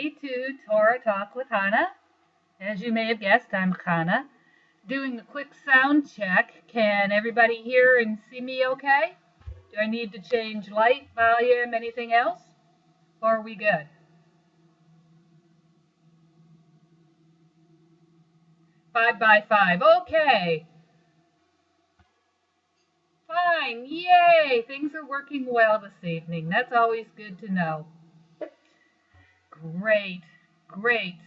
everybody to Torah Talk with Chanah. As you may have guessed, I'm Chanah. Doing a quick sound check. Can everybody hear and see me okay? Do I need to change light, volume, anything else? Or are we good? 5 by 5. Okay. Fine. Yay. Things are working well this evening. That's always good to know. Great. Great.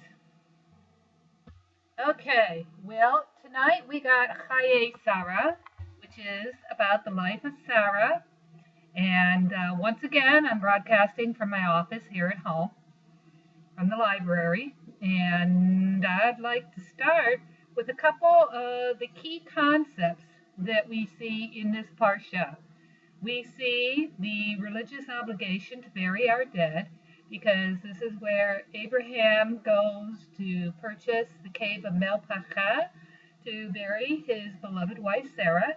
Okay, well, tonight we got Chayei Sarah, which is about the life of Sarah. And once again, I'm broadcasting from my office here at home, from the library. And I'd like to start with a couple of the key concepts that we see in this parsha. We see the religious obligation to bury our dead, because this is where Abraham goes to purchase the cave of Melpachah to bury his beloved wife Sarah.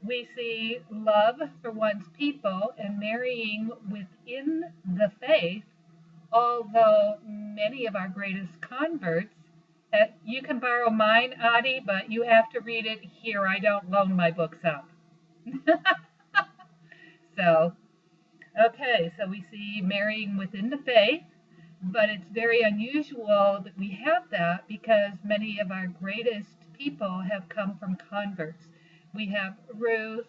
We see love for one's people and marrying within the faith, although many of our greatest converts, you can borrow mine, Adi, but you have to read it here. I don't loan my books out. Okay, so we see marrying within the faith, but it's very unusual that we have that because many of our greatest people have come from converts. We have Ruth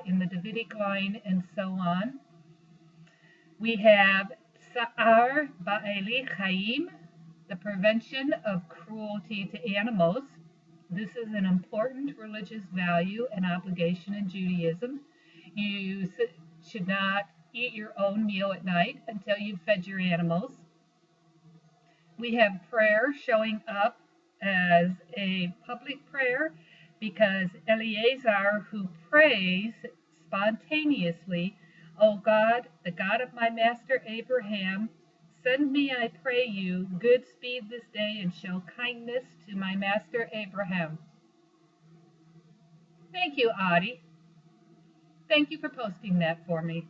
in the Davidic line and so on. We have Sa'ar Ba'eli Chaim, the prevention of cruelty to animals. This is an important religious value and obligation in Judaism. You should not eat your own meal at night until you've fed your animals. We have prayer showing up as a public prayer because Eliezer, who prays spontaneously, "O God, the God of my master Abraham, send me, I pray you, good speed this day and show kindness to my master Abraham." Thank you, Adi. Thank you for posting that for me.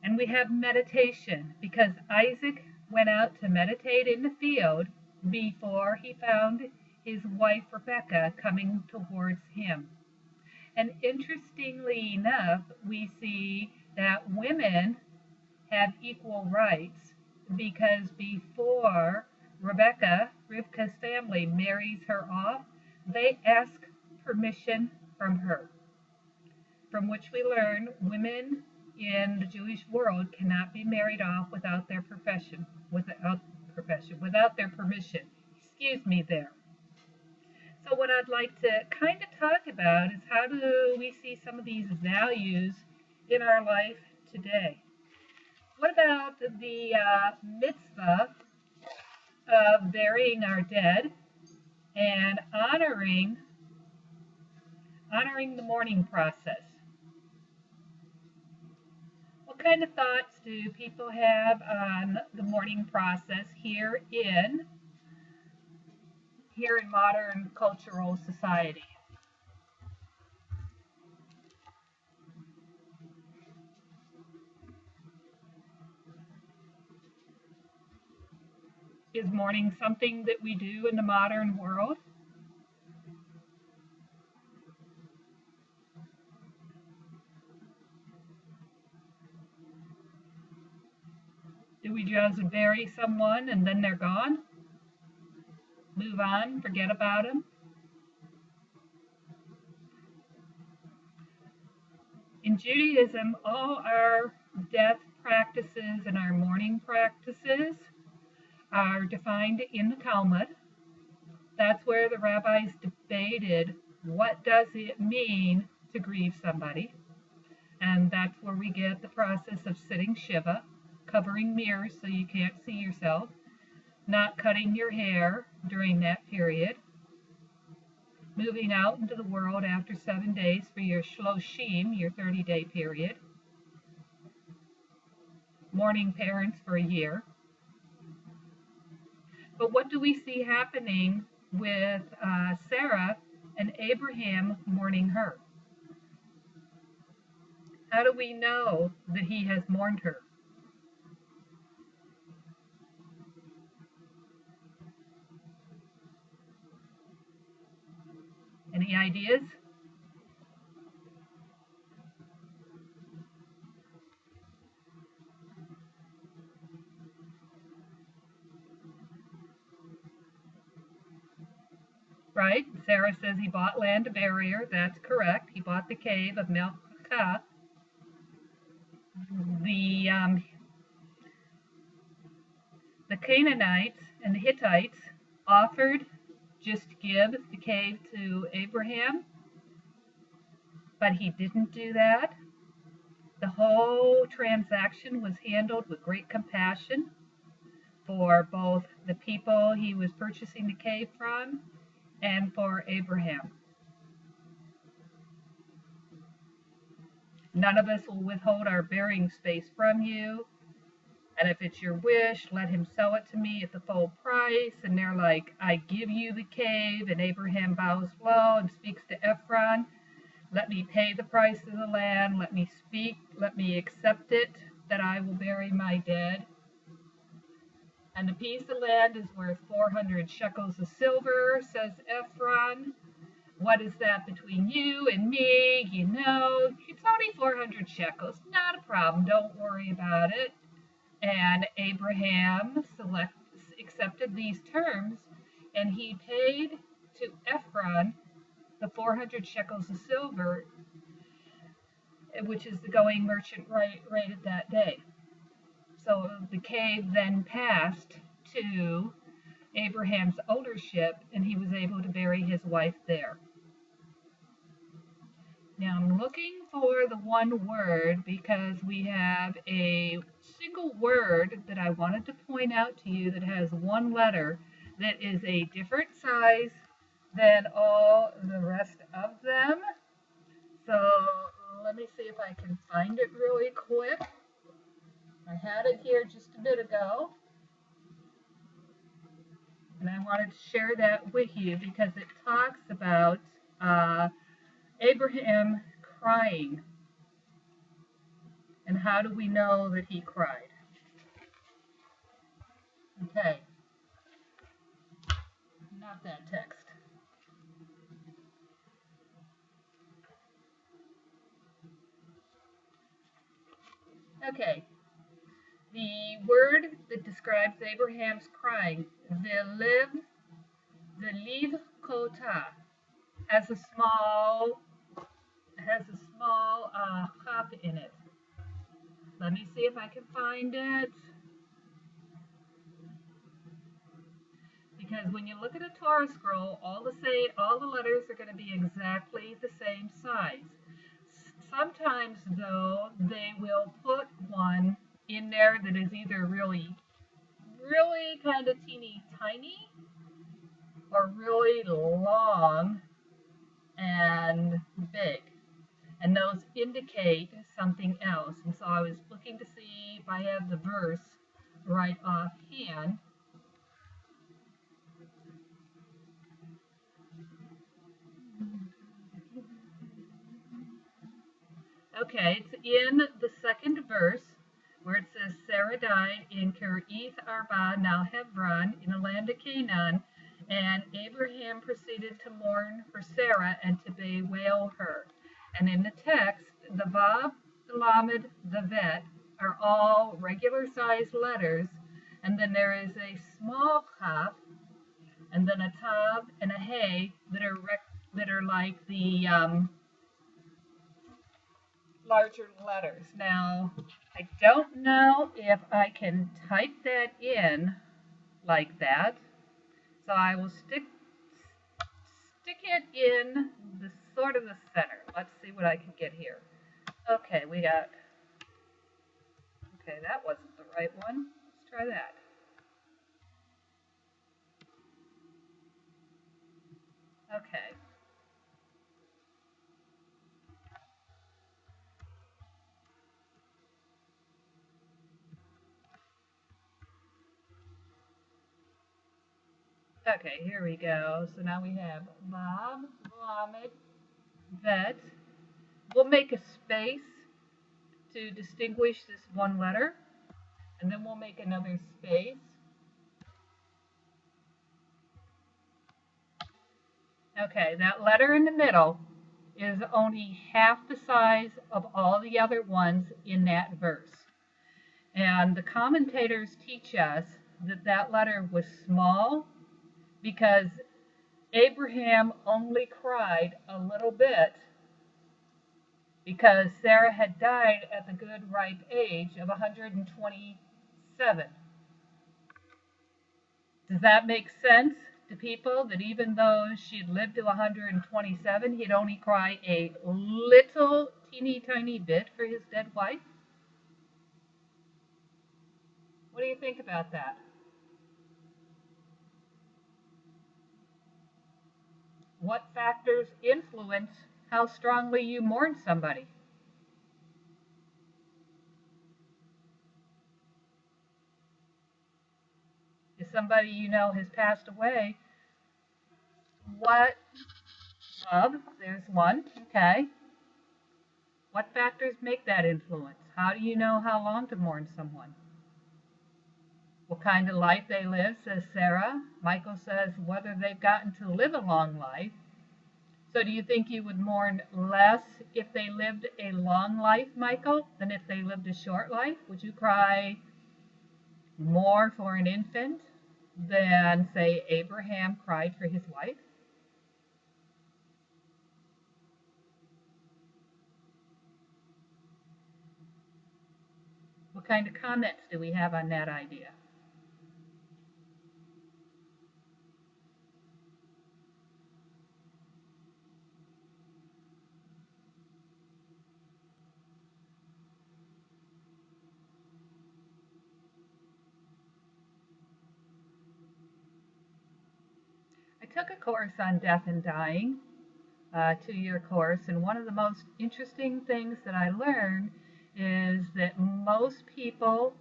And we have meditation, because Isaac went out to meditate in the field before he found his wife Rebekah coming towards him. And interestingly enough, we see that women have equal rights, because before Rivka's family marries her off, they ask permission from her, from which we learn women in the Jewish world cannot be married off without their permission. Excuse me there. So what I'd like to kind of talk about is how do we see some of these values in our life today? What about the mitzvah of burying our dead and honoring the mourning process? What kind of thoughts do people have on the mourning process here in modern cultural society? Is mourning something that we do in the modern world? Do we just bury someone and then they're gone? Move on, forget about them? In Judaism, all our death practices and our mourning practices are defined in the Talmud. That's where the rabbis debated what does it mean to grieve somebody. And that's where we get the process of sitting Shiva, covering mirrors so you can't see yourself, not cutting your hair during that period, moving out into the world after 7 days for your shloshim, your 30-day period, mourning parents for a year. But what do we see happening with Sarah and Abraham mourning her? How do we know that he has mourned her? Any ideas? Right? Sarah says he bought land to bury her. That's correct. He bought the cave of Melchizedek. The the Canaanites and the Hittites offered just to give the cave to Abraham, but he didn't do that. The whole transaction was handled with great compassion for both the people he was purchasing the cave from and for Abraham. None of us will withhold our burying space from you. And if it's your wish, let him sell it to me at the full price. And they're like, I give you the cave. And Abraham bows low and speaks to Ephron. Let me pay the price of the land. Let me speak. Let me accept it, that I will bury my dead. And the piece of land is worth 400 shekels of silver, says Ephron. What is that between you and me? You know, it's only 400 shekels. Not a problem. Don't worry about it. And Abraham accepted these terms, and he paid to Ephron the 400 shekels of silver, which is the going merchant rate at that day. So the cave then passed to Abraham's ownership, and he was able to bury his wife there. Now I'm looking for the one word because we have a single word that I wanted to point out to you that has one letter that is a different size than all the rest of them. So let me see if I can find it really quick. I had it here just a bit ago, and I wanted to share that with you because it talks about Abraham crying. And how do we know that he cried? Okay. Not that text. Okay. The word that describes Abraham's crying, veliv kota, has a small chaf in it. Let me see if I can find it. Because when you look at a Torah scroll, all the letters are going to be exactly the same size. Sometimes, though, they will put one in there that is either really, really kind of teeny tiny, or really long and big. And those indicate something else. And so I was looking to see if I have the verse right offhand. Okay, it's in the second verse where it says, Sarah died in Kirith Arba, now Hebron, in the land of Canaan, and Abraham proceeded to mourn for Sarah and to bewail her. And in the text, the Vav, the Lamed, the Vet are all regular sized letters, and then there is a small Chaf, and then a Tav and a Hey that are like the larger letters. Now, I don't know if I can type that in like that, so I will stick it in the sort of the center. Let's see what I can get here. Okay, okay, that wasn't the right one. Let's try that. Okay. Okay, here we go. So now we have Vav, Lamed, Vet. We'll make a space to distinguish this one letter, and then we'll make another space. Okay, that letter in the middle is only half the size of all the other ones in that verse. And the commentators teach us that that letter was small because Abraham only cried a little bit because Sarah had died at the good ripe age of 127. Does that make sense to people that even though she'd lived to 127, he'd only cry a little teeny tiny bit for his dead wife? What do you think about that? What factors influence how strongly you mourn somebody? If somebody you know has passed away, what, love, there's one, okay. What factors make that influence? How do you know how long to mourn someone? What kind of life they live, says Sarah. Michael says whether they've gotten to live a long life. So do you think you would mourn less if they lived a long life, Michael, than if they lived a short life? Would you cry more for an infant than, say, Abraham cried for his wife? What kind of comments do we have on that idea? I took a course on death and dying, a 2-year course, and one of the most interesting things that I learned is that most people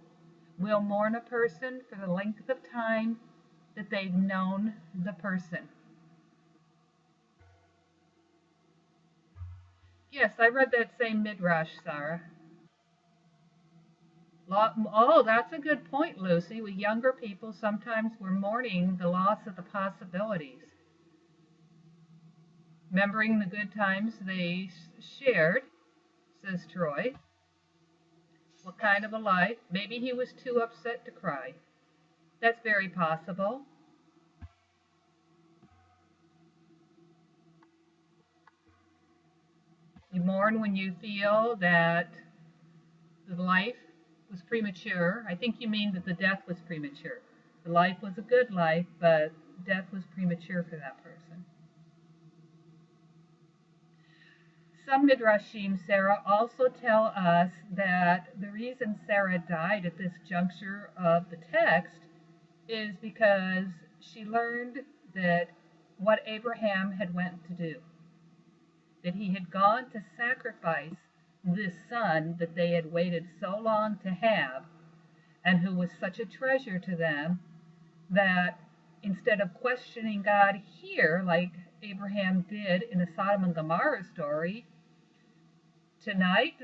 will mourn a person for the length of time that they've known the person. Yes, I read that same midrash, Sarah. Oh, that's a good point, Lucy. With younger people, sometimes we're mourning the loss of the possibilities, remembering the good times they shared, says Troy. What kind of a life? Maybe he was too upset to cry. That's very possible. You mourn when you feel that the life was premature. I think you mean that the death was premature. The life was a good life, but death was premature for that person. Some midrashim, Sarah, also tell us that the reason Sarah died at this juncture of the text is because she learned that what Abraham had went to do, that he had gone to sacrifice this son that they had waited so long to have, and who was such a treasure to them, that instead of questioning God here, like Abraham did in the Sodom and Gomorrah story, tonight,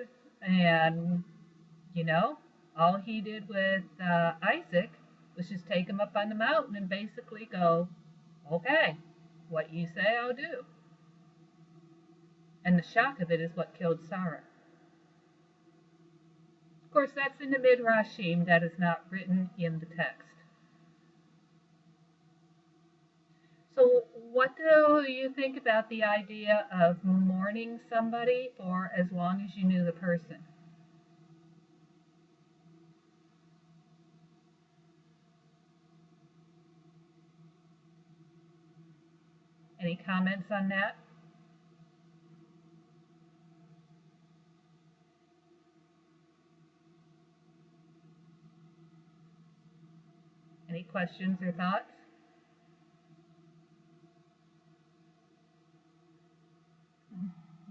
and all he did with Isaac was just take him up on the mountain and basically go, okay, what you say I'll do. And the shock of it is what killed Sarah. Of course, that's in the midrashim, that is not written in the text. So what do you think about the idea of mourning somebody for as long as you knew the person? Any comments on that? Any questions or thoughts?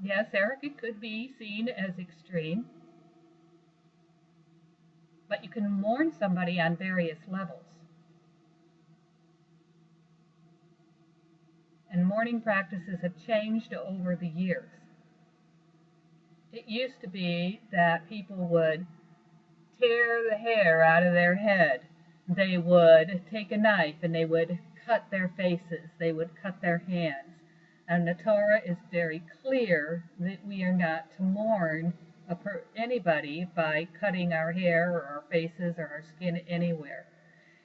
Yes, Eric, it could be seen as extreme, but you can mourn somebody on various levels. And mourning practices have changed over the years. It used to be that people would tear the hair out of their head. They would take a knife and they would cut their faces. They would cut their hands. And the Torah is very clear that we are not to mourn anybody by cutting our hair or our faces or our skin anywhere.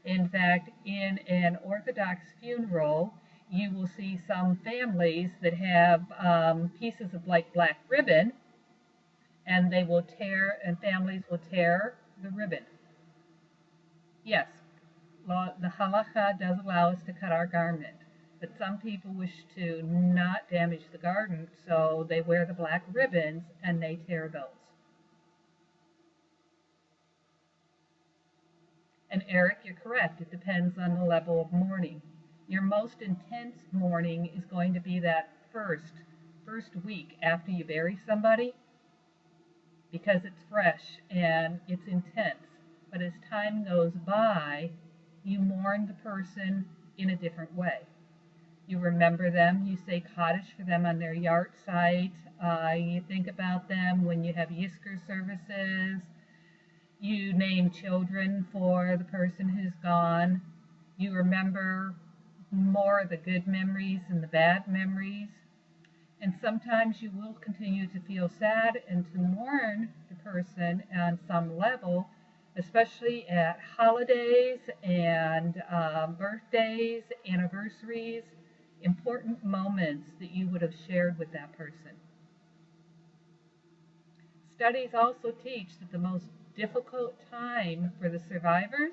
In fact, in an Orthodox funeral, you will see some families that have pieces of like black ribbon, and they will tear, and families will tear the ribbon. Yes, the halacha does allow us to cut our garment, but some people wish to not damage the garment, so they wear the black ribbons and they tear those. And Eric, you're correct. It depends on the level of mourning. Your most intense mourning is going to be that first week after you bury somebody, because it's fresh and it's intense. But as time goes by, you mourn the person in a different way. You remember them, you say Kaddish for them on their yard site, you think about them when you have Yisker services, you name children for the person who's gone, you remember more of the good memories than the bad memories, and sometimes you will continue to feel sad and to mourn the person on some level, especially at holidays and birthdays, anniversaries, important moments that you would have shared with that person. Studies also teach that the most difficult time for the survivors,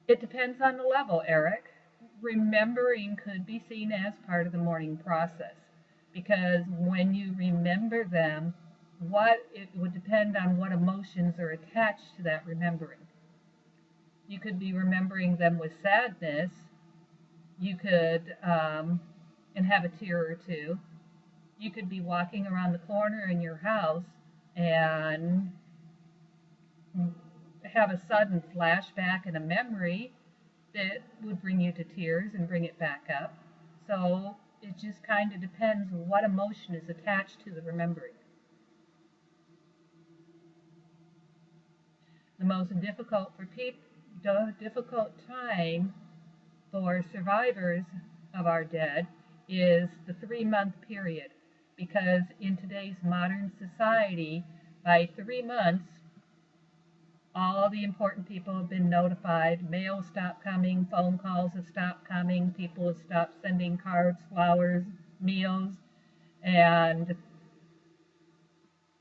it depends on the level, Eric. Remembering could be seen as part of the mourning process, because when you remember them, it would depend on what emotions are attached to that remembering. You could be remembering them with sadness. You could, and have a tear or two. You could be walking around the corner in your house and have a sudden flashback and a memory that would bring you to tears and bring it back up. So it just kind of depends what emotion is attached to the remembering. The most difficult time for survivors of our dead is the 3-month period, because in today's modern society, by 3 months, all the important people have been notified. Mail stopped coming, phone calls have stopped coming, people have stopped sending cards, flowers, meals, and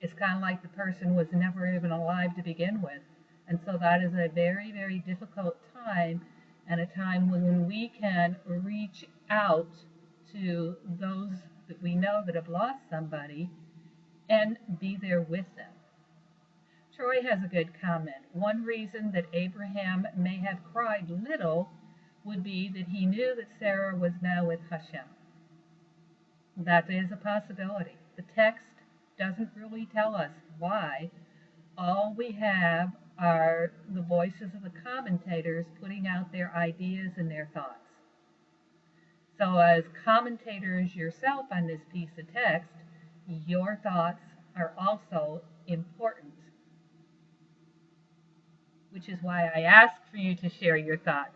it's kind of like the person was never even alive to begin with. And so that is a very, very difficult time, and a time when we can reach out to those that we know that have lost somebody and be there with them. Troy has a good comment. One reason that Abraham may have cried little would be that he knew that Sarah was now with Hashem. That is a possibility. The text doesn't really tell us why. All we have are the voices of the commentators putting out their ideas and their thoughts. So as commentators yourself on this piece of text, your thoughts are also important, which is why I ask for you to share your thoughts.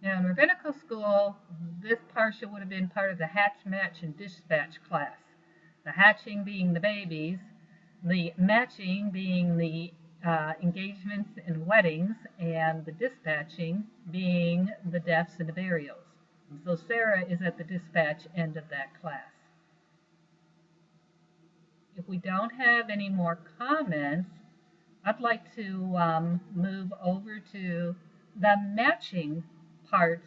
Now, in rabbinical school, this parsha would have been part of the hatch, match, and dispatch class. The hatching being the babies, the matching being the engagements and weddings, and the dispatching being the deaths and the burials. And so Sarah is at the dispatch end of that class. If we don't have any more comments, I'd like to move over to the matching part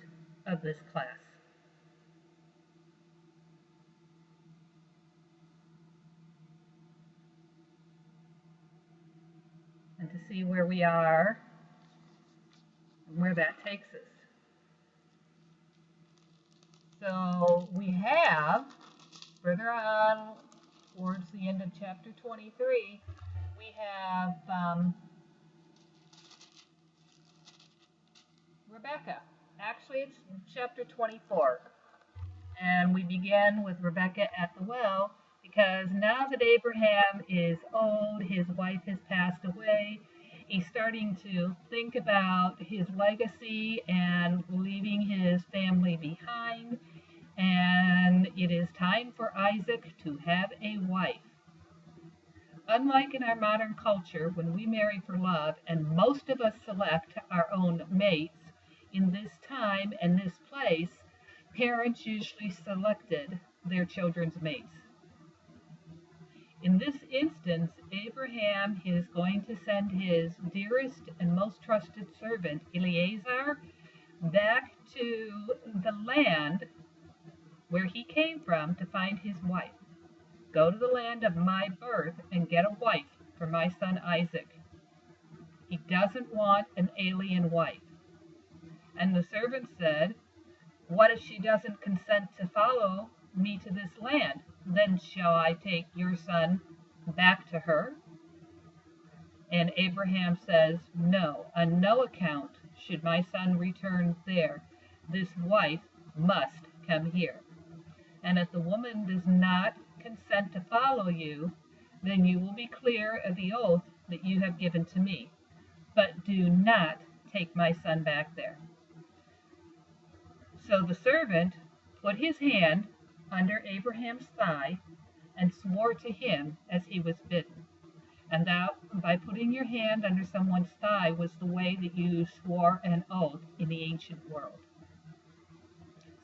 of this class. And to see where we are and where that takes us. So we have, further on towards the end of chapter 23, we have Rebecca. Actually, it's chapter 24. And we began with Rebecca at the well because now that Abraham is old, his wife has passed away, he's starting to think about his legacy and leaving his family behind. And it is time for Isaac to have a wife. Unlike in our modern culture, when we marry for love, and most of us select our own mates, in this time and this place, parents usually selected their children's mates. In this instance, Abraham is going to send his dearest and most trusted servant, Eliezer, back to the land where he came from to find his wife. Go to the land of my birth and get a wife for my son Isaac. He doesn't want an alien wife. And the servant said, what if she doesn't consent to follow me to this land? Then shall I take your son back to her? And Abraham says, no, on no account should my son return there. This wife must come here. And if the woman does not consent to follow you, then you will be clear of the oath that you have given to me. But do not take my son back there. So the servant put his hand under Abraham's thigh and swore to him as he was bidden. And that by putting your hand under someone's thigh was the way that you swore an oath in the ancient world.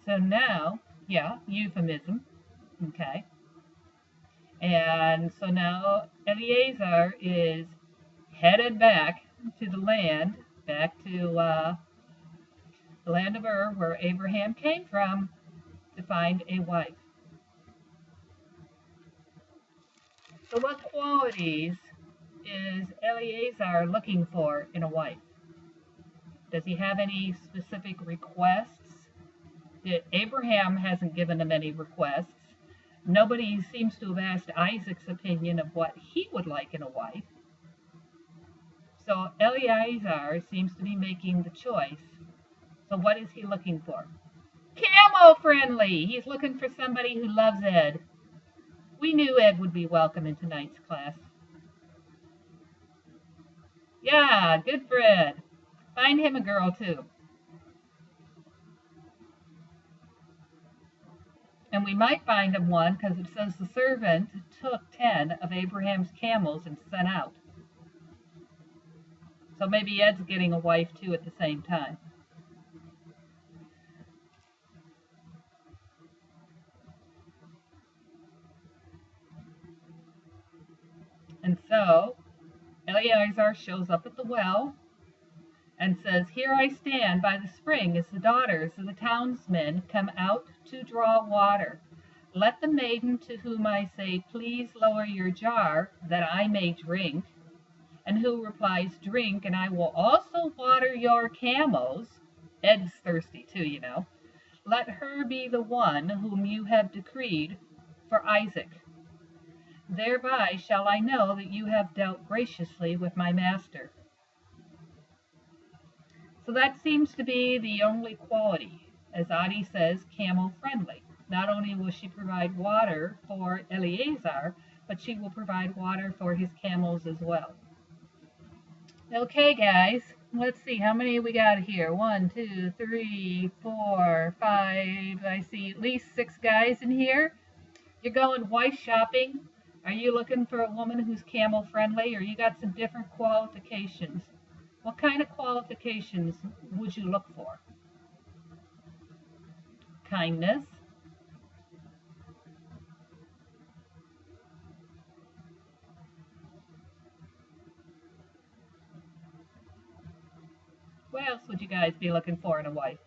So now, euphemism, okay. And so now Eliezer is headed back to the land, back to the land of Ur, where Abraham came from, to find a wife. So what qualities is Eliezer looking for in a wife? Does he have any specific requests? Abraham hasn't given him any requests. Nobody seems to have asked Isaac's opinion of what he would like in a wife. So Eliezer seems to be making the choice. So what is he looking for? Camel friendly. He's looking for somebody who loves Ed. We knew Ed would be welcome in tonight's class. Yeah, good for Ed. Find him a girl too. And we might find him one because it says the servant took 10 of Abraham's camels and sent out. So maybe Ed's getting a wife too at the same time. And so Eliezer shows up at the well and says, here I stand by the spring as the daughters of the townsmen come out to draw water. Let the maiden to whom I say, please lower your jar that I may drink, and who replies, drink, and I will also water your camels. Ed's thirsty too, you know. Let her be the one whom you have decreed for Isaac. Thereby shall I know that you have dealt graciously with my master. So that seems to be the only quality. As Adi says, camel friendly. Not only will she provide water for Eliezer, but she will provide water for his camels as well. Okay, guys, let's see how many we got here. 1, 2, 3, 4, 5. I see at least 6 guys in here. You're going wife shopping. Are you looking for a woman who's camel friendly, or you got some different qualifications? What kind of qualifications would you look for? Kindness. What else would you guys be looking for in a wife?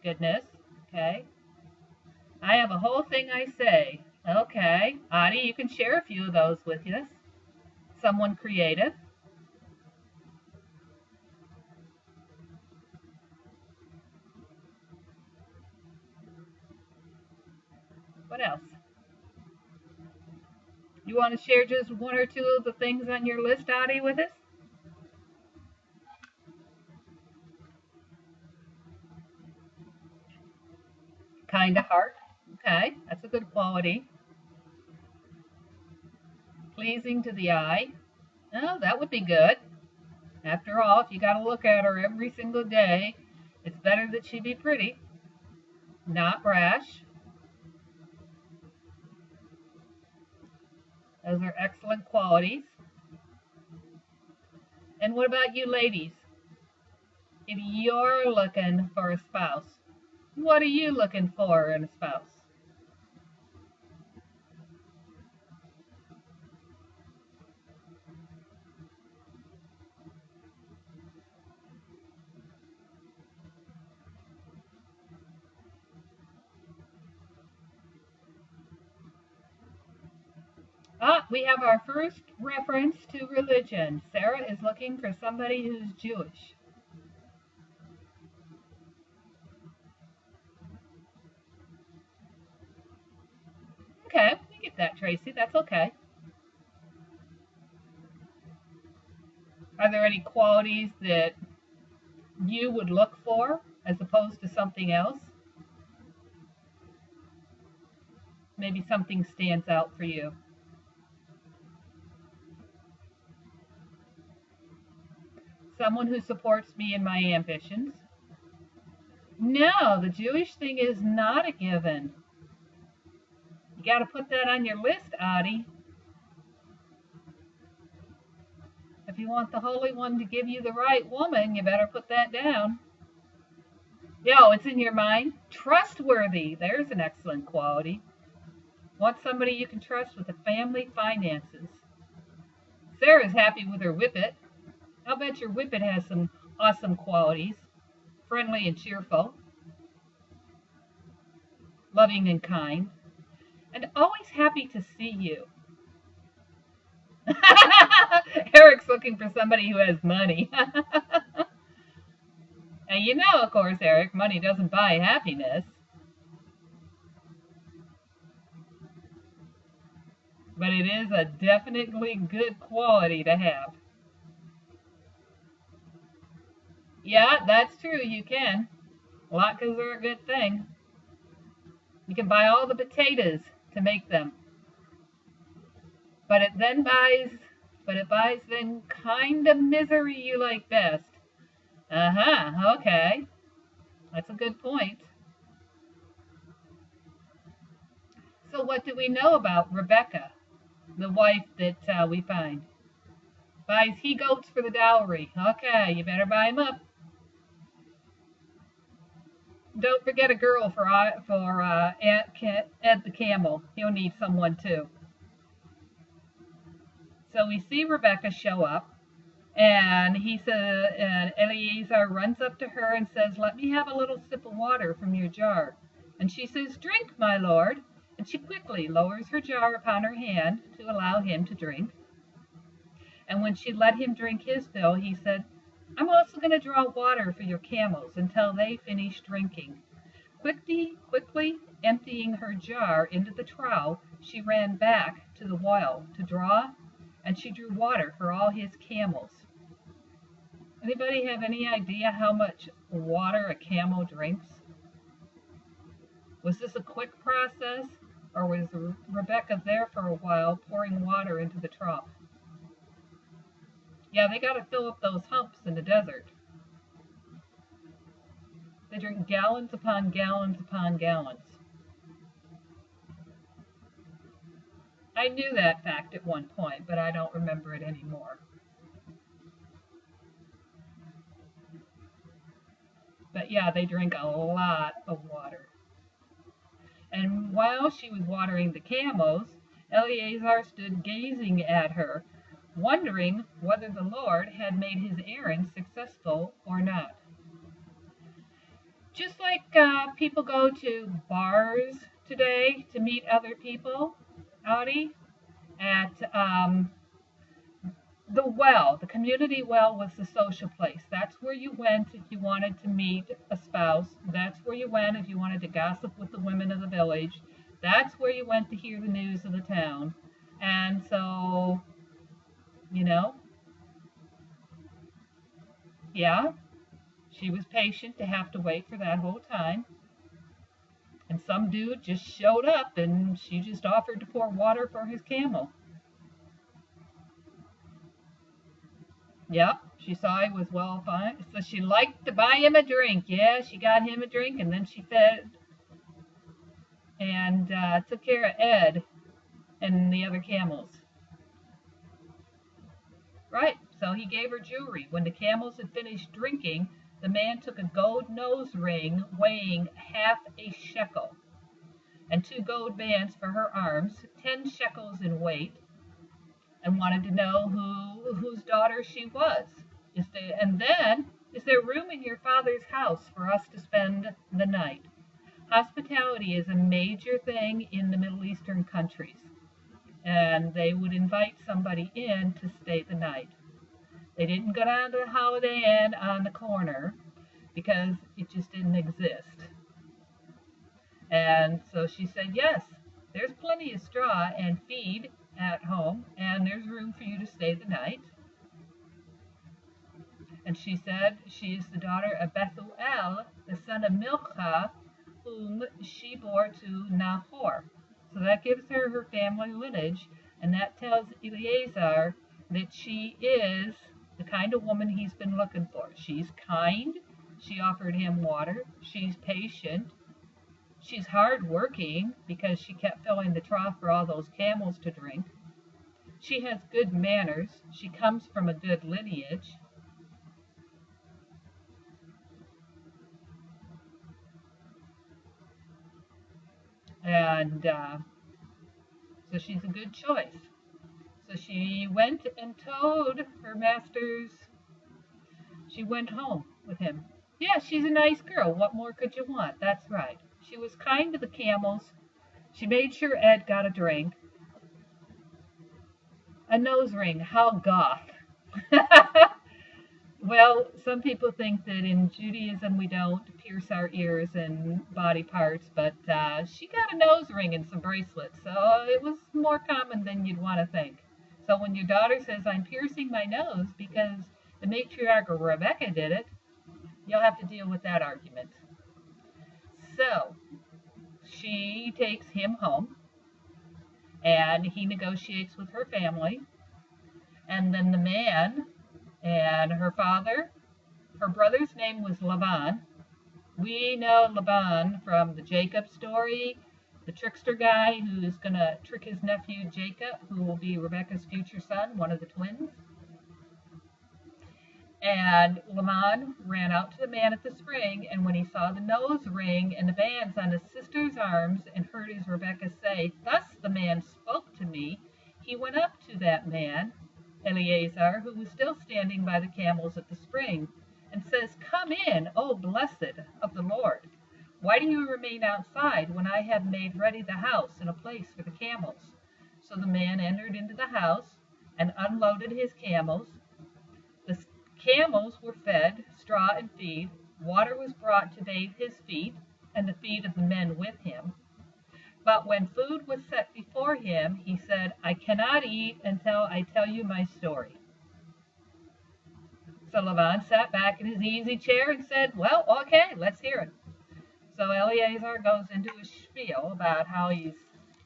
Goodness. Okay. I have a whole thing I say. Okay. Adi, you can share a few of those with us. Someone creative. What else? You want to share just 1 or 2 of the things on your list, Adi, with us? Kind of heart. Okay, that's a good quality. Pleasing to the eye. Oh, that would be good. After all, if you got to look at her every single day, it's better that she be pretty. Not brash. Those are excellent qualities. And what about you ladies? If you're looking for a spouse, what are you looking for in a spouse? Ah, we have our first reference to religion. Sarah is looking for somebody who's Jewish. Okay, we get that, Tracy. That's okay. Are there any qualities that you would look for as opposed to something else? Maybe something stands out for you. Someone who supports me in my ambitions. No, the Jewish thing is not a given. You got to put that on your list, Audie. If you want the Holy One to give you the right woman, you better put that down. Yo, it's in your mind. Trustworthy. There's an excellent quality. Want somebody you can trust with the family finances. Sarah's happy with her whippet. I'll bet your whippet has some awesome qualities. Friendly and cheerful. Loving and kind. And always happy to see you. Eric's looking for somebody who has money. And you know, of course, Eric, money doesn't buy happiness. But it is a definitely good quality to have. Yeah, that's true, you can. Latkes are a good thing. You can buy all the potatoes to make them. But it buys then kind of misery you like best. Uh-huh, okay. That's a good point. So what do we know about Rebecca, the wife that we find? Buys he-goats for the dowry. Okay, you better buy him up. Don't forget a girl for Ed the camel. He'll need someone too. So we see Rebecca show up, and and Eleazar runs up to her and says, "Let me have a little sip of water from your jar." And she says, "Drink, my lord." And she quickly lowers her jar upon her hand to allow him to drink. And when she let him drink his fill, he said, "I'm also going to draw water for your camels until they finish drinking." Quickly emptying her jar into the trough, she ran back to the well to draw, and she drew water for all his camels. Anybody have any idea how much water a camel drinks? Was this a quick process, or was Rebecca there for a while pouring water into the trough? Yeah, they got to fill up those humps in the desert. They drink gallons upon gallons upon gallons. I knew that fact at one point, but I don't remember it anymore. But yeah, they drink a lot of water. And while she was watering the camels, Eleazar stood gazing at her, wondering whether the Lord had made his errand successful or not. Just like people go to bars today to meet other people, Audie, at the well, the community well was the social place. That's where you went if you wanted to meet a spouse. That's where you went if you wanted to gossip with the women of the village. That's where you went to hear the news of the town. And so, you know, yeah, she was patient to have to wait for that whole time. And some dude just showed up and she just offered to pour water for his camel. Yep, she saw he was well fine, so she liked to buy him a drink. Yeah, she got him a drink, and then she fed and took care of Ed and the other camels. Right, so he gave her jewelry. When the camels had finished drinking, the man took a gold nose ring weighing half a shekel, and 2 gold bands for her arms, 10 shekels in weight, and wanted to know whose daughter she was. Is there room in your father's house for us to spend the night? Hospitality is a major thing in the Middle Eastern countries, and they would invite somebody in to stay the night. They didn't go down to the Holiday Inn on the corner because it just didn't exist. And so she said, yes, there's plenty of straw and feed at home, and there's room for you to stay the night. And she said she is the daughter of Bethuel, the son of Milcah, whom she bore to Nahor. So that gives her her family lineage, and that tells Eleazar that she is the kind of woman he's been looking for. She's kind. She offered him water. She's patient. She's hardworking because she kept filling the trough for all those camels to drink. She has good manners. She comes from a good lineage. And so she's a good choice. So she went and told her masters she went home with him. Yeah, she's a nice girl. What more could you want? That's right. She was kind to the camels. She made sure Ed got a drink. A nose ring. How goth. Well, some people think that in Judaism we don't pierce our ears and body parts, but she got a nose ring and some bracelets, so it was more common than you'd want to think. So when your daughter says, I'm piercing my nose because the matriarch of Rebecca did it, you'll have to deal with that argument. So she takes him home, and he negotiates with her family, and then the man and her father, her brother's name was Laban. We know Laban from the Jacob story, the trickster guy who's going to trick his nephew Jacob, who will be Rebecca's future son, one of the twins. And Laban ran out to the man at the spring, and when he saw the nose ring and the bands on his sister's arms and heard his Rebecca say, thus the man spoke to me, he went up to that man, Eleazar, who was still standing by the camels at the spring, and says, come in, O blessed of the Lord. Why do you remain outside when I have made ready the house and a place for the camels? So the man entered into the house and unloaded his camels. The camels were fed straw and feed. Water was brought to bathe his feet and the feet of the men with him. But when food was set before him, he said, I cannot eat until I tell you my story. So Laban sat back in his easy chair and said, well, okay, let's hear it. So Eleazar goes into a spiel about how he's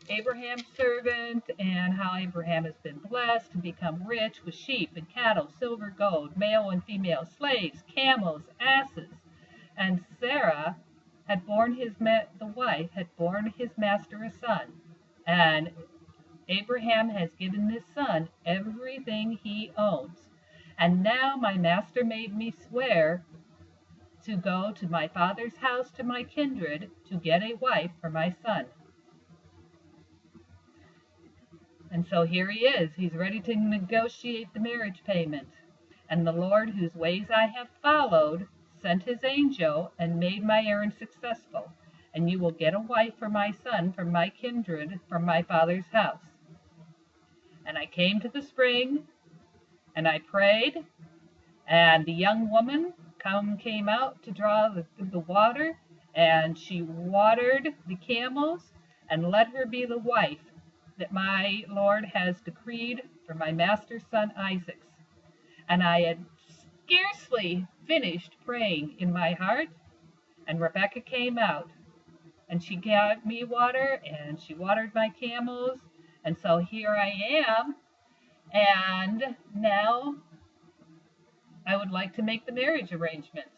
Abraham's servant and how Abraham has been blessed to become rich with sheep and cattle, silver, gold, male and female slaves, camels, asses. And Sarah had borne the wife had borne his master a son, and Abraham has given this son everything he owns. And now my master made me swear to go to my father's house to my kindred to get a wife for my son. And so here he is. He's ready to negotiate the marriage payment. And the Lord, whose ways I have followed, sent his angel and made my errand successful. And you will get a wife for my son from my kindred, from my father's house. And I came to the spring, and I prayed, and the young woman came out to draw the water, and she watered the camels, and let her be the wife that my Lord has decreed for my master's son Isaac's. And I had scarcely finished praying in my heart, and Rebekah came out. and she gave me water, and she watered my camels, and so here I am, and now I would like to make the marriage arrangements.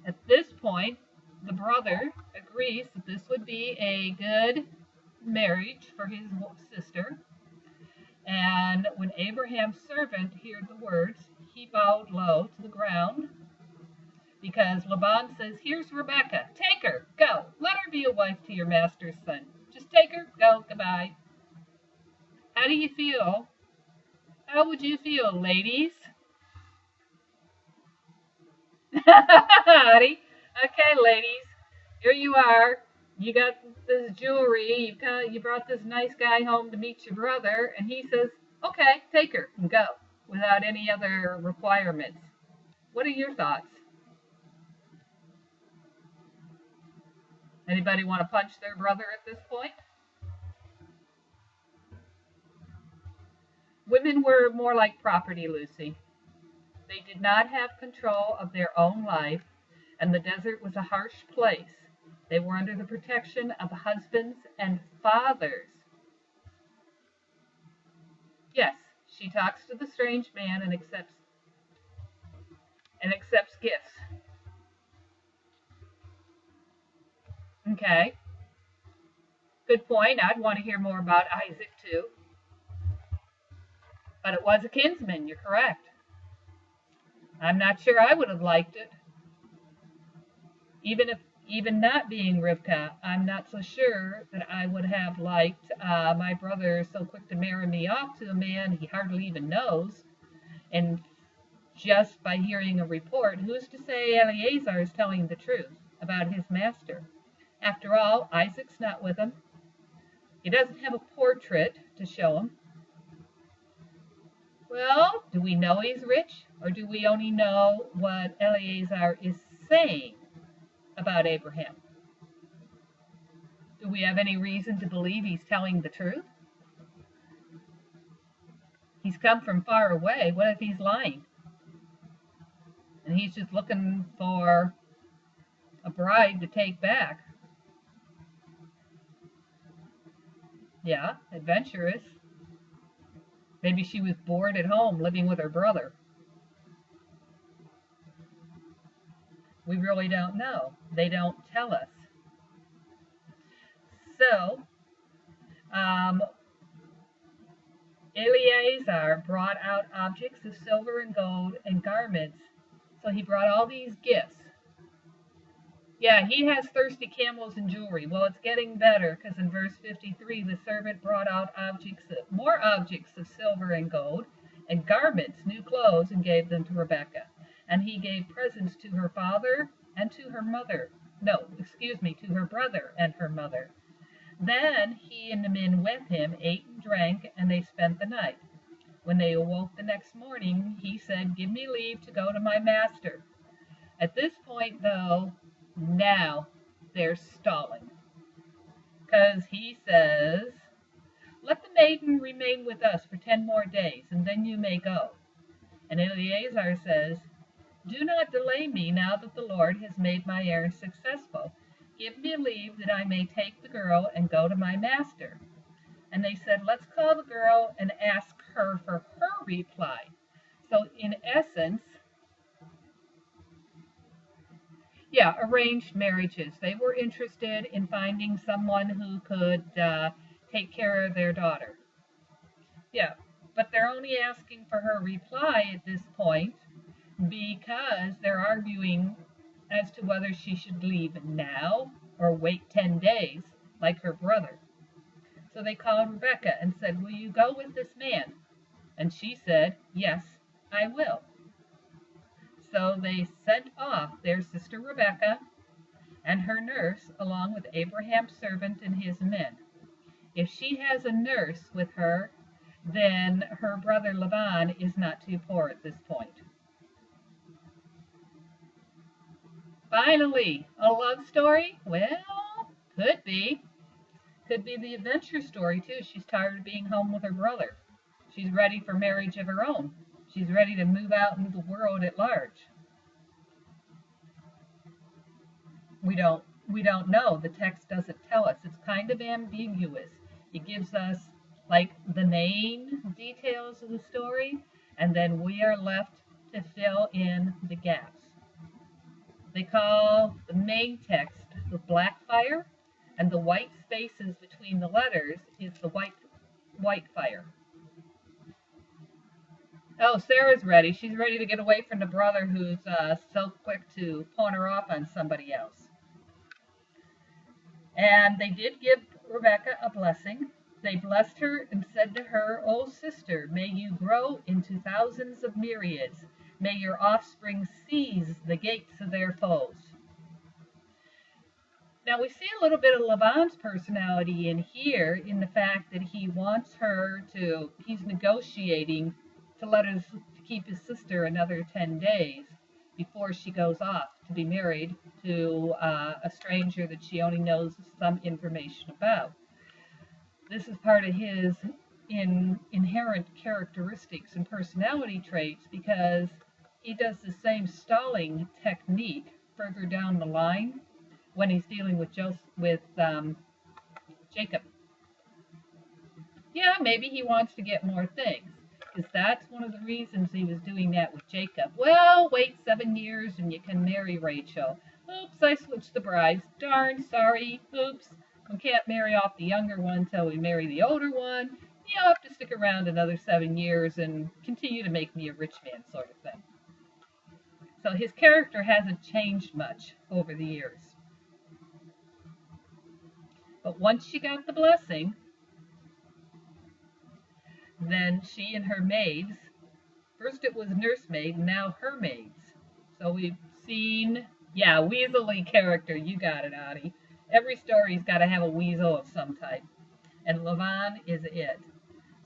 At this point, the brother agrees that this would be a good marriage for his sister. And when Abraham's servant heard the words, he bowed low to the ground, because Laban says, here's Rebekah, take her, go, let her be a wife to your master's son. Just take her, go, goodbye. How do you feel? How would you feel, ladies? Honey. Okay, ladies, here you are. You got this jewelry. You brought this nice guy home to meet your brother, and he says, okay, take her and go, without any other requirements. What are your thoughts? Anybody want to punch their brother at this point? Women were more like property, Lucy. They did not have control of their own life, and the desert was a harsh place. They were under the protection of husbands and fathers. Yes, she talks to the strange man and accepts gifts. Okay. Good point. I'd want to hear more about Isaac too. But it was a kinsman, you're correct. I'm not sure I would have liked it. Even not being Rivka, I'm not so sure that I would have liked my brother so quick to marry me off to a man he hardly even knows. And just by hearing a report, who's to say Eleazar is telling the truth about his master? After all, Isaac's not with him. He doesn't have a portrait to show him. Well, do we know he's rich, or do we only know what Eleazar is saying about Abraham? Do we have any reason to believe he's telling the truth? He's come from far away. What if he's lying? And he's just looking for a bride to take back. Yeah, adventurous. Maybe she was bored at home living with her brother. We really don't know. They don't tell us. So, Eleazar brought out objects of silver and gold and garments. So he brought all these gifts. Yeah, he has thirsty camels and jewelry. Well, it's getting better, because in verse 53, the servant brought out more objects of silver and gold, and garments, new clothes, and gave them to Rebekah. And he gave presents to her father and to her mother. To her brother and her mother. Then he and the men with him ate and drank, and they spent the night. When they awoke the next morning, he said, give me leave to go to my master. At this point, though, now they're stalling, because he says, let the maiden remain with us for 10 more days, and then you may go. And Eleazar says, do not delay me now that the Lord has made my errand successful. Give me leave that I may take the girl and go to my master. And they said, let's call the girl and ask her for her reply. So in essence, yeah, arranged marriages. They were interested in finding someone who could take care of their daughter. Yeah, but they're only asking for her reply at this point because they're arguing as to whether she should leave now or wait 10 days like her brother. So they called Rebekah and said, will you go with this man? And she said, yes, I will. So they sent off their sister Rebekah and her nurse along with Abraham's servant and his men. If she has a nurse with her, then her brother Laban is not too poor at this point. Finally, a love story? Well, could be. Could be the adventure story, too. She's tired of being home with her brother. She's ready for marriage of her own. She's ready to move out into the world at large. We don't we don't know. The text doesn't tell us. It's kind of ambiguous. It gives us like the main details of the story, and then we are left to fill in the gaps. They call the main text the black fire, and the white spaces between the letters is the white fire. Oh, Sarah's ready. She's ready to get away from the brother who's so quick to pawn her off on somebody else. And they did give Rebecca a blessing. They blessed her and said to her, "O sister, may you grow into thousands of myriads. May your offspring seize the gates of their foes." Now we see a little bit of Laban's personality in here, in the fact that he wants her to, he's negotiating to let her to keep his sister another 10 days before she goes off to be married to a stranger that she only knows some information about. This is part of his inherent characteristics and personality traits, because he does the same stalling technique further down the line when he's dealing with Jacob. Yeah, maybe he wants to get more things, because that's one of the reasons he was doing that with Jacob. Well, wait 7 years and you can marry Rachel. Oops, I switched the brides. Darn, sorry. Oops, we can't marry off the younger one until we marry the older one. You'll have to stick around another 7 years and continue to make me a rich man, sort of thing. So his character hasn't changed much over the years. But once she got the blessing, then she and her maids, first it was nursemaid, now her maids. So we've seen, yeah, weaselly character, you got it, Audie. Every story's got to have a weasel of some type, and Laban is it.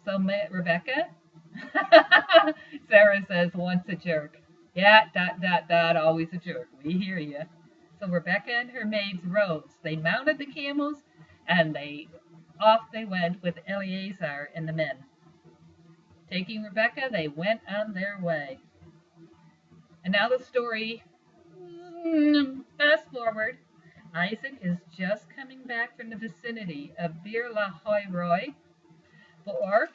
So Rebecca, Sarah says, once a jerk. Yeah, ... always a jerk. We hear you. So Rebecca and her maids rose. They mounted the camels, and off they went with Eleazar and the men. Taking Rebecca, they went on their way. And now the story, fast forward, Isaac is just coming back from the vicinity of Bir Lahai-Roi, or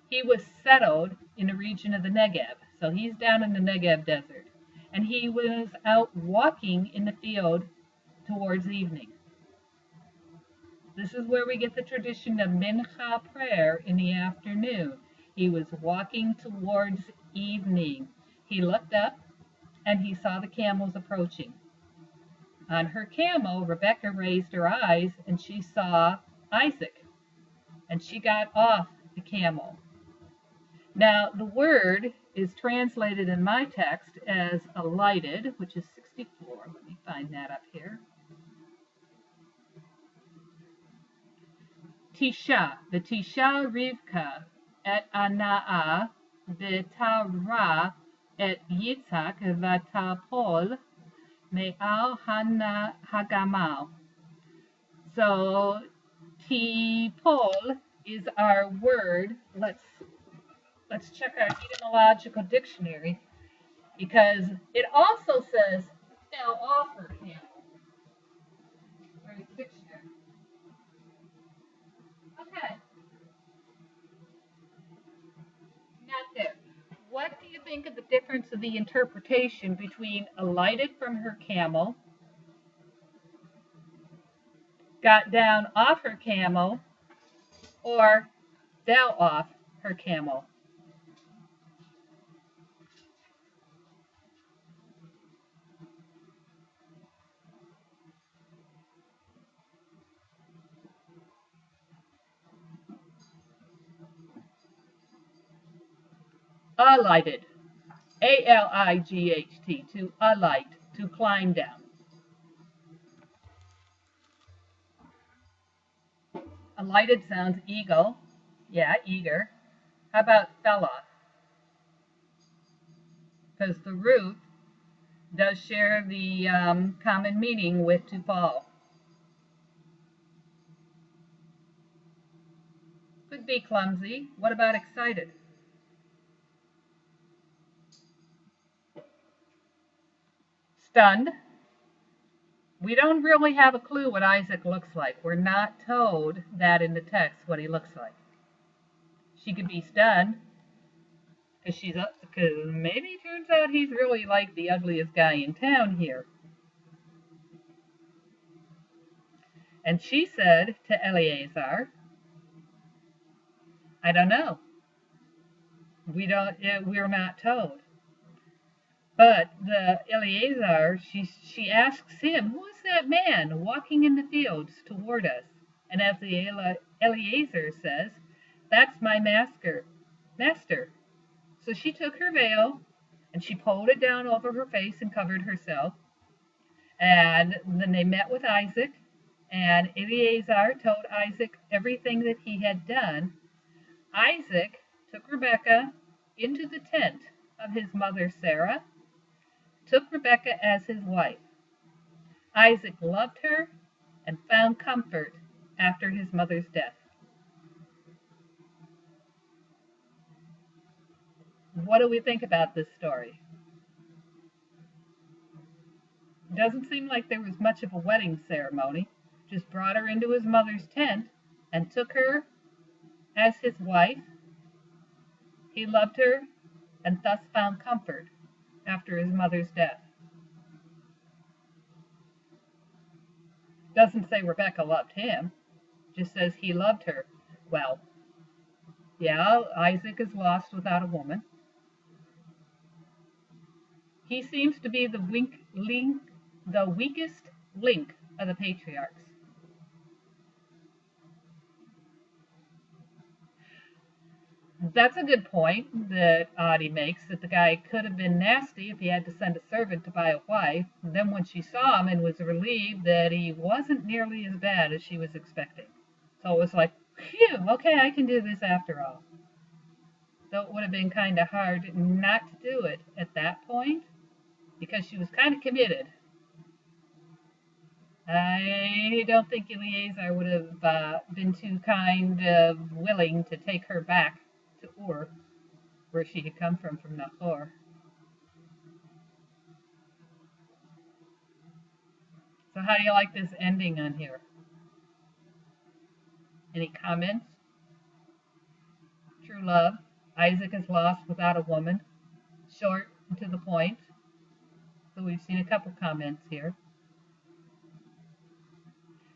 he was settled in the region of the Negev. So he's down in the Negev desert. And he was out walking in the field towards evening. This is where we get the tradition of mincha prayer in the afternoon. He was walking towards evening. He looked up and he saw the camels approaching. On her camel, Rebecca raised her eyes and she saw Isaac. And she got off the camel. Now, the word is translated in my text as alighted, which is 64. Let me find that up here. Tisha, the Tisha Rivka et Anaa, V'tara et Yitzhak v'tapol me'al hagamal. So tipol is our word. Let's check our etymological dictionary, because it also says fell off her camel. Where's the dictionary? Okay. Not there. What do you think of the difference of the interpretation between alighted from her camel, got down off her camel, or fell off her camel? Alighted. A-L-I-G-H-T, to alight, to climb down. Alighted sounds eagle. Yeah, eager. How about fell off? Because the root does share the common meaning with to fall. Could be clumsy. What about excited? Stunned. We don't really have a clue what Isaac looks like. We're not told that in the text what he looks like. She could be stunned because maybe it turns out he's really like the ugliest guy in town here. And she said to Eleazar, I don't know. We're not told. But the Eleazar, she asks him, who is that man walking in the fields toward us? And as the Eleazar says, that's my master. So she took her veil and she pulled it down over her face and covered herself. And then they met with Isaac, and Eleazar told Isaac everything that he had done. Isaac took Rebekah into the tent of his mother Sarah, took Rebekah as his wife. Isaac loved her and found comfort after his mother's death. What do we think about this story? It doesn't seem like there was much of a wedding ceremony. Just brought her into his mother's tent and took her as his wife. He loved her and thus found comfort after his mother's death. Doesn't say Rebekah loved him, just says he loved her. Well, yeah, Isaac is lost without a woman. He seems to be the weakest link of the patriarchs. That's a good point that Audie makes, that the guy could have been nasty if he had to send a servant to buy a wife. And then when she saw him and was relieved that he wasn't nearly as bad as she was expecting. So it was like, phew, okay, I can do this after all. Though it would have been kind of hard not to do it at that point, because she was kind of committed. I don't think Eleazar would have been too kind of willing to take her back to Ur, where she had come from Nahor. So how do you like this ending on here? Any comments? True love. Isaac is lost without a woman. Short and to the point. So we've seen a couple comments here.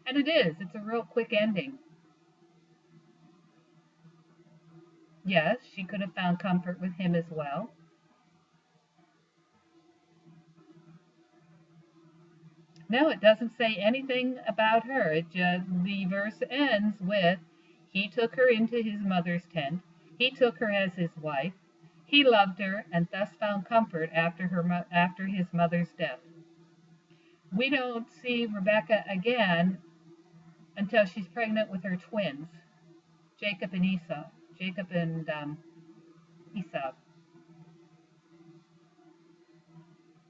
And it is. It's a real quick ending. Yes, she could have found comfort with him as well. No, it doesn't say anything about her. The verse ends with, he took her into his mother's tent. He took her as his wife. He loved her and thus found comfort after his mother's death. We don't see Rebekah again until she's pregnant with her twins, Jacob and Esau.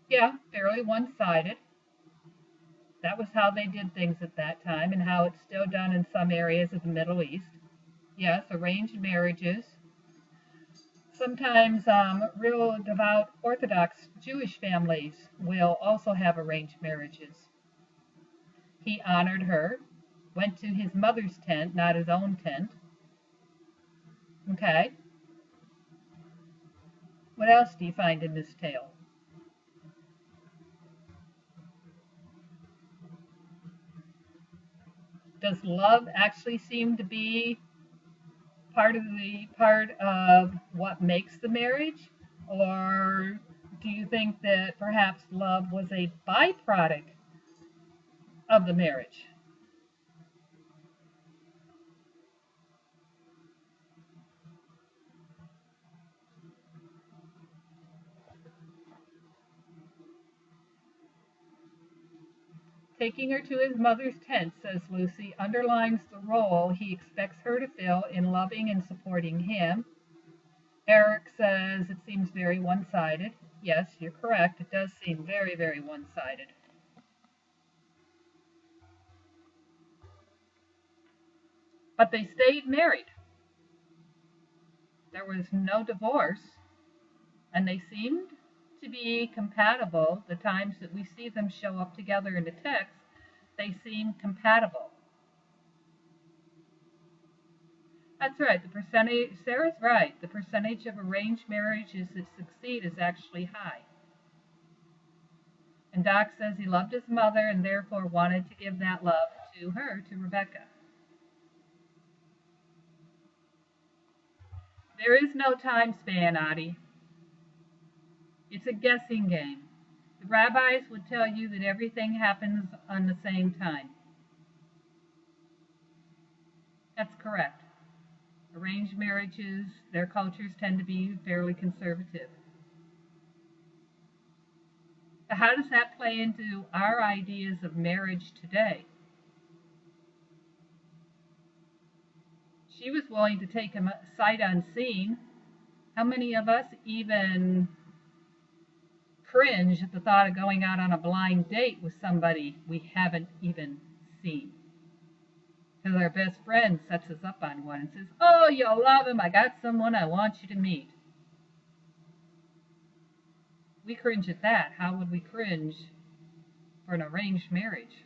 Yeah, fairly one-sided. That was how they did things at that time and how it's still done in some areas of the Middle East. Yes, arranged marriages. Sometimes real devout Orthodox Jewish families will also have arranged marriages. He honored her, went to his mother's tent, not his own tent. Okay. What else do you find in this tale? Does love actually seem to be part of what makes the marriage? Or do you think that perhaps love was a byproduct of the marriage? Taking her to his mother's tent, says Lucy, underlines the role he expects her to fill in loving and supporting him. Eric says it seems very one-sided. Yes, you're correct. It does seem very, very one-sided. But they stayed married. There was no divorce, and they seemed to be compatible the times that we see them show up together in the text. they seem compatible. That's right. The percentage, Sarah's right. The percentage of arranged marriages that succeed is actually high. And Doc says he loved his mother and therefore wanted to give that love to her, to Rebecca. There is no time span, Adi. It's a guessing game. The rabbis would tell you that everything happens on the same time. That's correct. Arranged marriages, their cultures tend to be fairly conservative. But how does that play into our ideas of marriage today? She was willing to take him sight unseen. How many of us even cringe at the thought of going out on a blind date with somebody we haven't even seen? Because our best friend sets us up on one and says, "Oh, you'll love him. I got someone I want you to meet." We cringe at that. How would we cringe for an arranged marriage?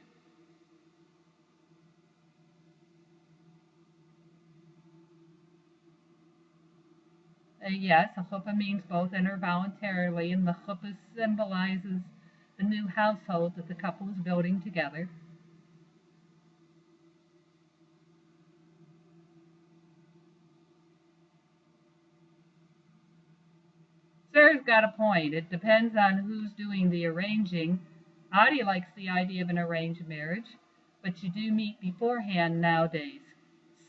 Yes, a chuppah means both enter voluntarily, and the chuppah symbolizes the new household that the couple is building together. Sarah's got a point. It depends on who's doing the arranging. Adi likes the idea of an arranged marriage, but you do meet beforehand nowadays.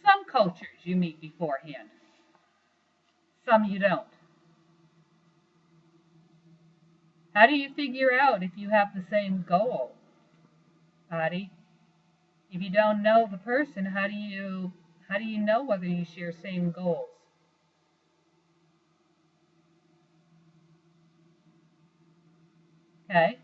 Some cultures you meet beforehand. Some you don't. How do you figure out if you have the same goal, Adi? If you don't know the person, how do you know whether you share same goals? Okay.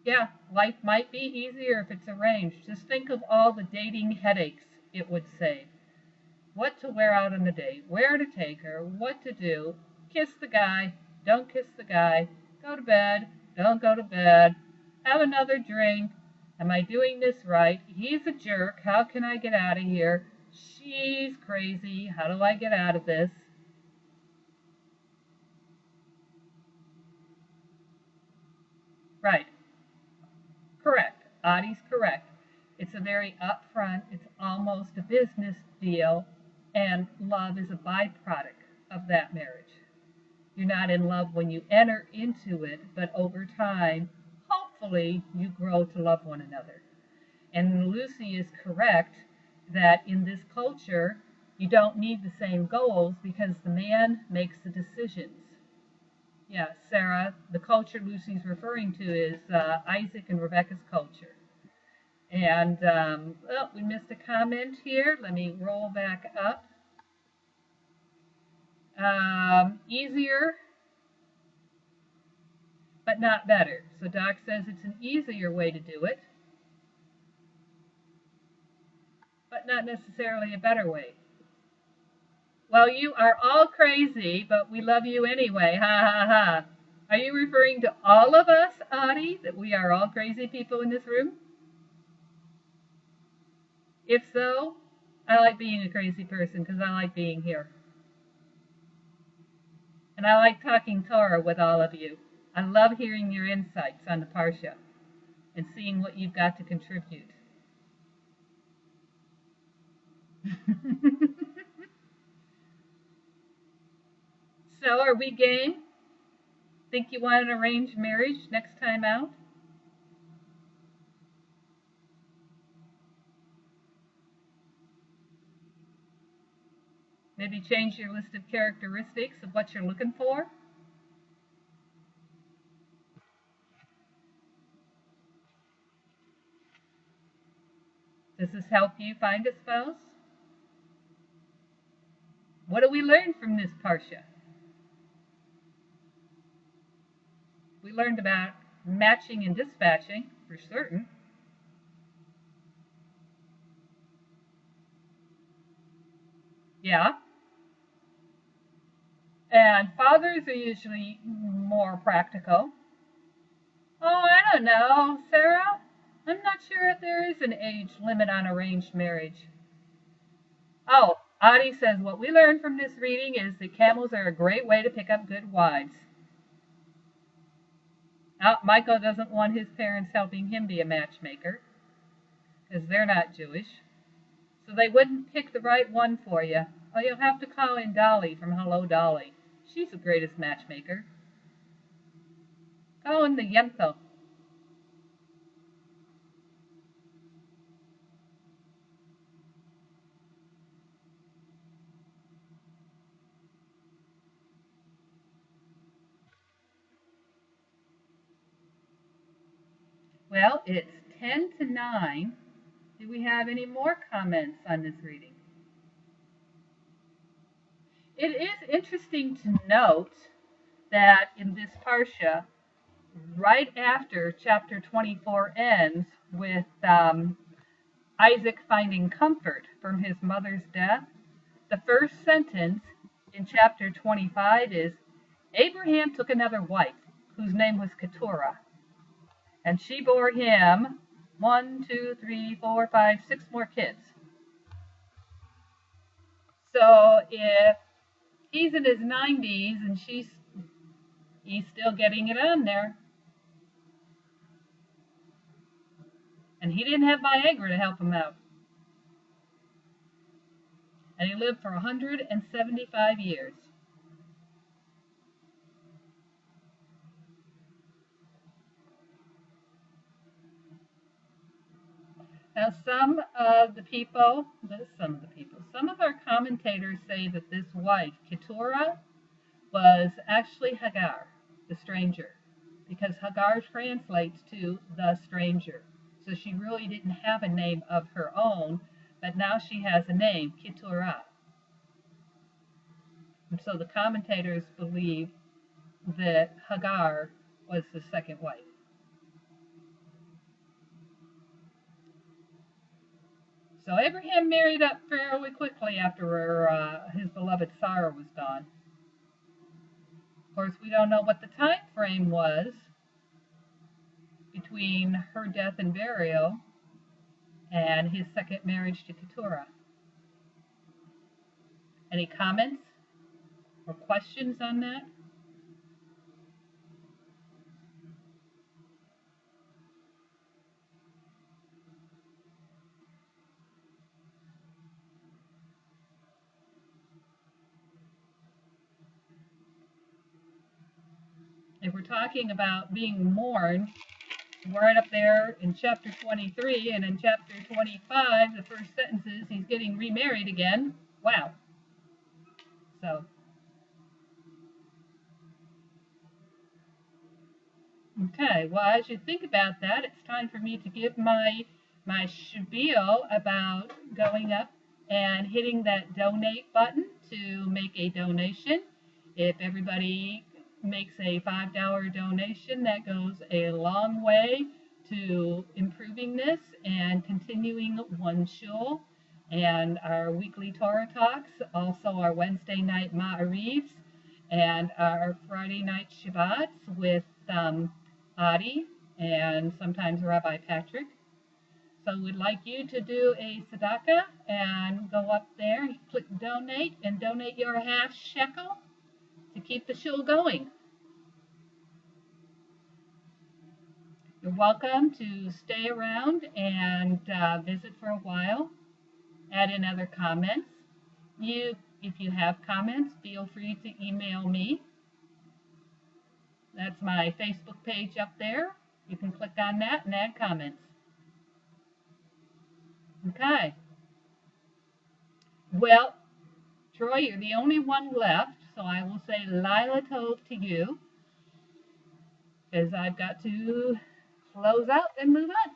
Yeah, life might be easier if it's arranged. Just think of all the dating headaches it would save. What to wear out on the date, where to take her, what to do, kiss the guy, don't kiss the guy, go to bed, don't go to bed, have another drink, am I doing this right, he's a jerk, how can I get out of here, she's crazy, how do I get out of this? Right, correct, Adi's correct. It's a very upfront, it's almost a business deal, and love is a byproduct of that marriage. You're not in love when you enter into it, but over time, hopefully, you grow to love one another. And Lucy is correct that in this culture, you don't need the same goals because the man makes the decisions. Yeah, Sarah, the culture Lucy's referring to is Isaac and Rebecca's culture. And oh, we missed a comment here. Let me roll back up. Easier, but not better. So Doc says it's an easier way to do it, but not necessarily a better way. Well, you are all crazy, but we love you anyway. Ha ha ha. Are you referring to all of us, Adi, that we are all crazy people in this room? If so, I like being a crazy person because I like being here. And I like talking Torah with all of you. I love hearing your insights on the Parsha and seeing what you've got to contribute. So, are we game? Think you want an arranged marriage next time out? Maybe change your list of characteristics of what you're looking for? Does this help you find a spouse? What do we learn from this Parsha? We learned about matching and dispatching, for certain. Yeah. And fathers are usually more practical. Oh, I don't know, Sarah. I'm not sure if there is an age limit on arranged marriage. Oh, Adi says, what we learned from this reading is that camels are a great way to pick up good wives. Michael doesn't want his parents helping him be a matchmaker, because they're not Jewish. So they wouldn't pick the right one for you. Oh, you'll have to call in Dolly from Hello Dolly. She's the greatest matchmaker. Call in the Yemto. Well, it's 10 to 9. Do we have any more comments on this reading? It is interesting to note that in this parsha, right after chapter 24 ends with Isaac finding comfort from his mother's death, the first sentence in chapter 25 is, Abraham took another wife, whose name was Keturah, and she bore him 6 more kids. So if he's in his 90s and he's still getting it on there. And he didn't have Viagra to help him out. And he lived for 175 years. Now some of our commentators say that this wife, Keturah, was actually Hagar, the stranger, because Hagar translates to the stranger. So she really didn't have a name of her own, but now she has a name, Keturah. And so the commentators believe that Hagar was the second wife. So Abraham married up fairly quickly after his beloved Sarah was gone. Of course, we don't know what the time frame was between her death and burial and his second marriage to Keturah. Any comments or questions on that? If we're talking about being mourned, right up there in chapter 23 and in chapter 25, the first sentence is he's getting remarried again. Wow. So, okay, well, as you think about that, it's time for me to give my spiel about going up and hitting that donate button to make a donation. If everybody makes a $5 donation, that goes a long way to improving this and continuing OneShul and our weekly Torah talks, also our Wednesday night Ma'arivs and our Friday night Shabbats with Adi and sometimes Rabbi Patrick. So we'd like you to do a tzedakah and go up there and click donate and donate your half shekel to keep the shul going. You're welcome to stay around and visit for a while, add in other comments. If you have comments, feel free to email me. That's my Facebook page up there. You can click on that and add comments. Okay. Well, Troy, you're the only one left, so I will say Lila Tov to you, because I've got to close out and move on.